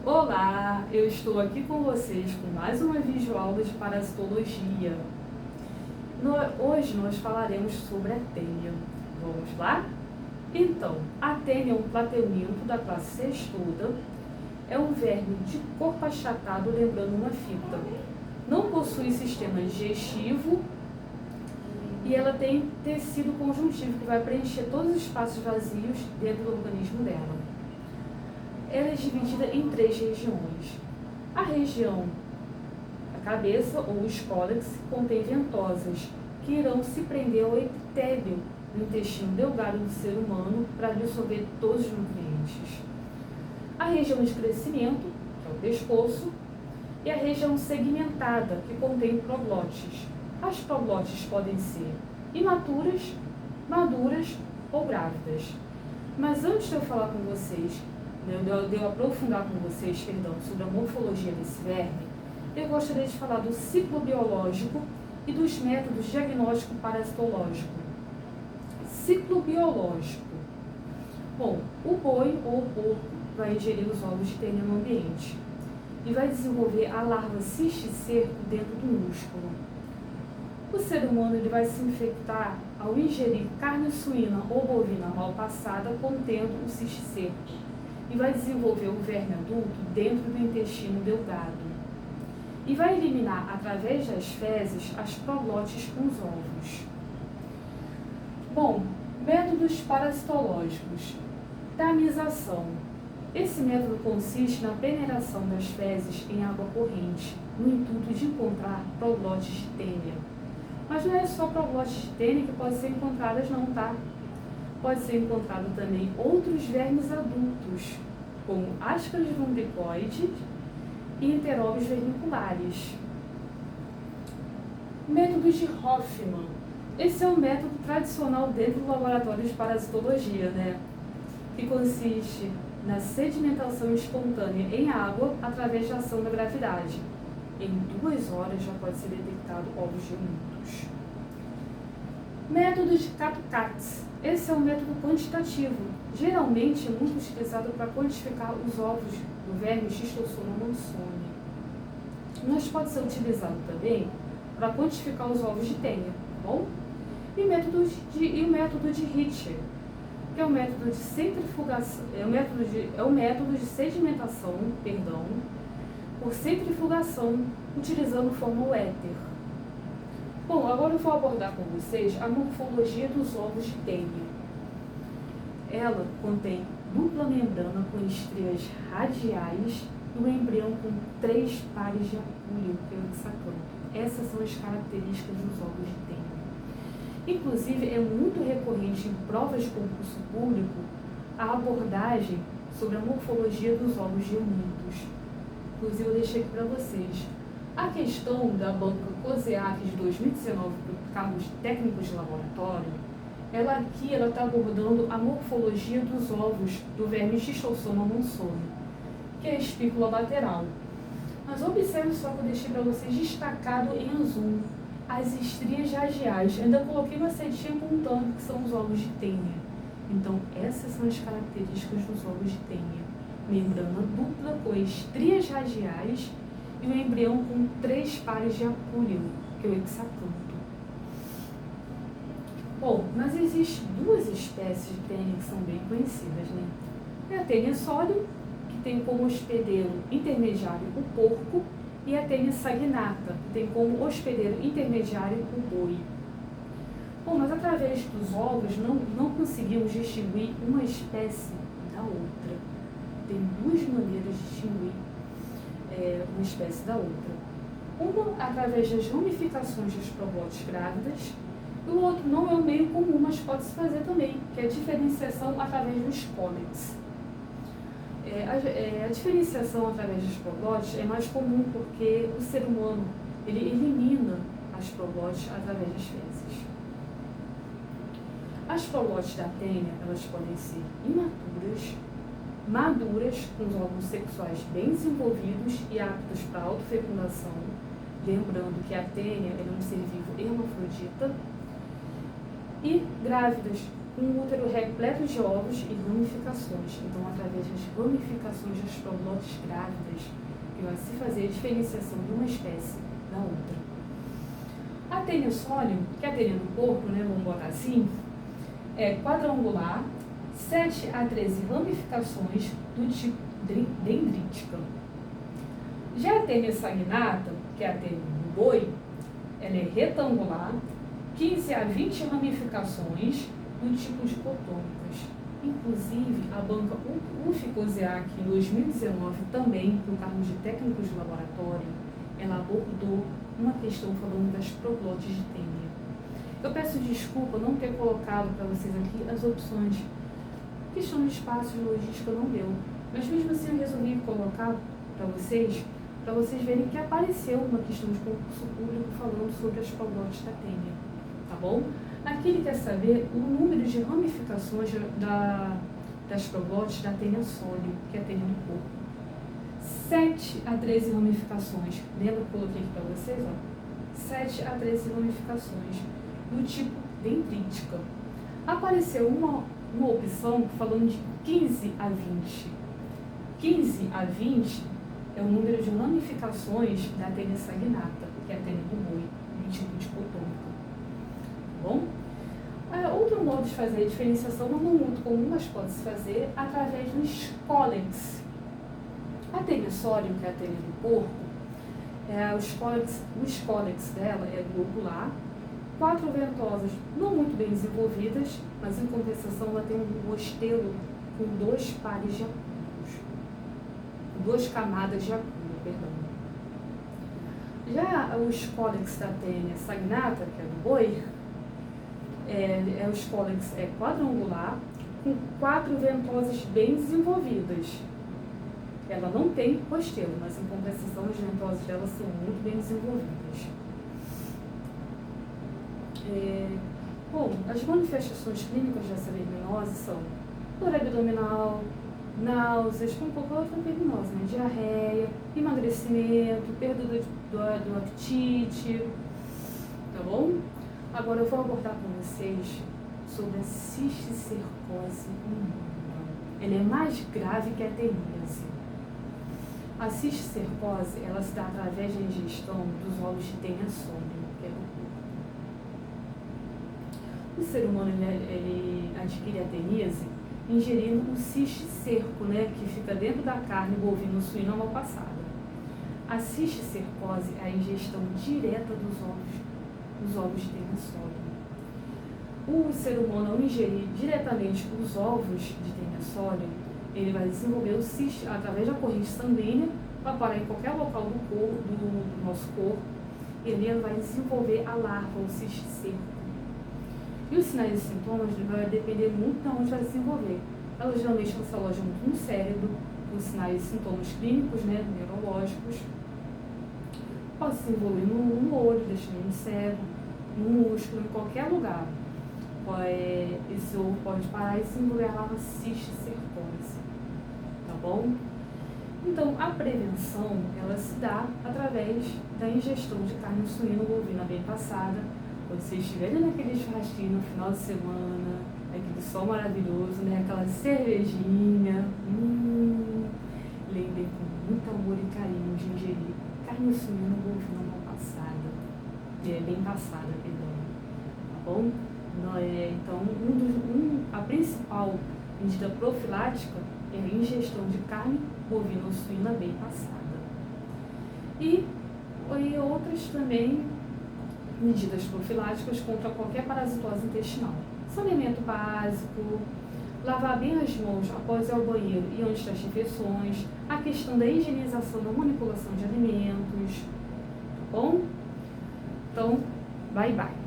Olá, eu estou aqui com vocês com mais uma videoaula de parasitologia. Hoje nós falaremos sobre a tênia. Vamos lá? Então, a tênia é um plateuminto da classe Cestoda. É um verme de corpo achatado, lembrando uma fita. Não possui sistema digestivo e ela tem tecido conjuntivo que vai preencher todos os espaços vazios dentro do organismo dela. Ela é dividida em 3 regiões. A região da cabeça, ou escólex, contém ventosas, que irão se prender ao epitélio do intestino delgado do ser humano para absorver todos os nutrientes. A região de crescimento, que é o pescoço, e a região segmentada, que contém proglótis. As proglótis podem ser imaturas, maduras ou grávidas. Mas antes de eu falar com vocês, de eu aprofundar com vocês, sobre a morfologia desse verme, eu gostaria de falar do ciclo biológico e dos métodos diagnóstico parasitológico. Ciclo biológico. Bom, o boi ou o porco vai ingerir os ovos de tênia no ambiente e vai desenvolver a larva cisticerco dentro do músculo. O ser humano ele vai se infectar ao ingerir carne suína ou bovina mal passada contendo o cisticerco e vai desenvolver o verme adulto dentro do intestino delgado e vai eliminar através das fezes as proglótis com os ovos. Bom, métodos parasitológicos. Tamização. Esse método consiste na peneiração das fezes em água corrente, no intuito de encontrar proglótis de tênia. Mas não é só proglótis de tênia que podem ser encontradas não, tá? Pode ser encontrado também outros vermes adultos, como ascaris lumbricoides e enteróbios vermiculares. Método de Hoffmann. Esse é um método tradicional dentro do laboratório de parasitologia, né? Que consiste na sedimentação espontânea em água através da ação da gravidade. Em 2 horas já pode ser detectado ovos de ovíparos. Método de Kappa-Katz. Esse é um método quantitativo, geralmente é muito utilizado para quantificar os ovos do verme Schistosoma monsonia. Mas pode ser utilizado também para quantificar os ovos de tênia, tá bom? E o método de Richter, que é o método de centrifugação, é o método de sedimentação, por centrifugação, utilizando fórmula éter. Bom, agora eu vou abordar com vocês a morfologia dos ovos de tênia. Ela contém dupla membrana com estrias radiais e um embrião com 3 pares de apúleo, que é o hexacanto. Essas são as características dos ovos de tênia. Inclusive, é muito recorrente em provas de concurso público a abordagem sobre a morfologia dos ovos de eumintos. Inclusive, eu deixei aqui para vocês. A questão da banca COSEAC de 2019 para cargos técnicos de laboratório, ela está abordando a morfologia dos ovos do verme Schistosoma monsonia, que é a espícula lateral. Mas observe só que eu deixei para vocês destacado em azul as estrias radiais. Ainda coloquei uma setinha apontando que são os ovos de tênia. Então, essas são as características dos ovos de tênia. Membrana dupla com estrias radiais e um embrião com 3 pares de apúleo, que é o hexacanto. Bom, mas existem 2 espécies de tênia que são bem conhecidas, né? É a tênia sólio, que tem como hospedeiro intermediário o porco, e a tênia saginata, que tem como hospedeiro intermediário o boi. Bom, mas através dos ovos não conseguimos distinguir uma espécie da outra. Tem 2 maneiras de distinguir uma espécie da outra. Uma através das ramificações das proglótis grávidas, e o outro não é um meio comum, mas pode-se fazer também, que é a diferenciação através do escólex. A diferenciação através das proglótis é mais comum porque o ser humano ele elimina as proglótis através das fezes. As proglótis da tênia, elas podem ser imaturas, maduras, com os órgãos sexuais bem desenvolvidos e aptos para a autofecundação, lembrando que a tênia é um ser vivo hermafrodita, e grávidas, com o útero repleto de ovos e ramificações. Então, através das ramificações das proglotes grávidas, que vai se fazer a diferenciação de uma espécie da outra. A tênia sólio, que é a tênia do corpo, né, vamos botar assim, é quadrangular, 7 a 13 ramificações do tipo dendrítica. Já a tênia saginata, que é a tênia do boi, ela é retangular, 15 a 20 ramificações do tipo de cotônicas. Inclusive, a banca UFCOSEAC, em 2019, também, no cargo de técnicos de laboratório, ela abordou uma questão falando das proglotes de tênia. Eu peço desculpa não ter colocado para vocês aqui as opções. Questão de espaço de logística não deu, mas mesmo assim eu resolvi colocar para vocês verem que apareceu uma questão de concurso público falando sobre as proglotes da tênia, tá bom? Aqui ele quer saber o número de ramificações das proglotes da tênia sólio, que é a tênia do corpo. 7 a 13 ramificações. Lembra que eu coloquei aqui para vocês? Ó? 7 a 13 ramificações do tipo dendrítica. Apareceu uma opção falando de 15 a 20. 15 a 20 é o número de ramificações da tênia saginata, que é a tênia do boi, do tipo de cotônica. Tá bom? Outro modo de fazer a diferenciação não é muito comum, mas pode-se fazer através dos cólex. A tênia sólio, que é a tênia do corpo, os cólex dela é globular, 4 ventosas não muito bem desenvolvidas, mas em compensação ela tem um rostelo com 2 pares de acúmulos, 2 camadas de acúmulo, perdão. Já os cólex da tênia saginata, que é do boi, os cólex é quadrangular, com 4 ventosas bem desenvolvidas. Ela não tem rostelo, mas em compensação as ventosas dela são muito bem desenvolvidas. Bom, as manifestações clínicas dessa verminose são dor abdominal, náuseas, com qualquer outra verminose, né? Diarreia, emagrecimento, perda do apetite, tá bom? Agora eu vou abordar com vocês sobre a cisticercose humana. Ela é mais grave que a teníase. A cisticercose, ela se dá através da ingestão dos ovos de tênia sólio, que é do corpo. O ser humano ele adquire a teníase ingerindo o cisticerco, né, que fica dentro da carne bovino-suína mal passada. A cisticercose é a ingestão direta dos ovos de tênia sólio. O ser humano, ao ingerir diretamente os ovos de tênia sólio, ele vai desenvolver o cisto através da corrente sanguínea, vai parar em qualquer local do nosso corpo, e ele vai desenvolver a larva, o cisticerco. E os sinais e sintomas vai depender muito de onde vai desenvolver. Ela geralmente se aloja muito no cérebro, com sinais e sintomas clínicos, né, neurológicos. Pode se desenvolver no olho, deixando cego, no músculo, em qualquer lugar. Esse ovo pode parar e se desenvolver a larva cisticercose. Tá bom? Então, a prevenção, ela se dá através da ingestão de carne suína bovina bem passada. Quando vocês estiverem naquele churrasquinho no final de semana, aquele sol maravilhoso, né? Aquela cervejinha, lembrem com muito amor e carinho de ingerir carne suína bovina mal passada, bem passada, perdão, tá bom? Então, a principal medida profilática é a ingestão de carne bovina ou suína bem passada. E outras também medidas profiláticas contra qualquer parasitose intestinal. Saneamento básico, lavar bem as mãos após ir ao banheiro e antes das refeições, a questão da higienização da manipulação de alimentos, tá bom? Então, bye bye.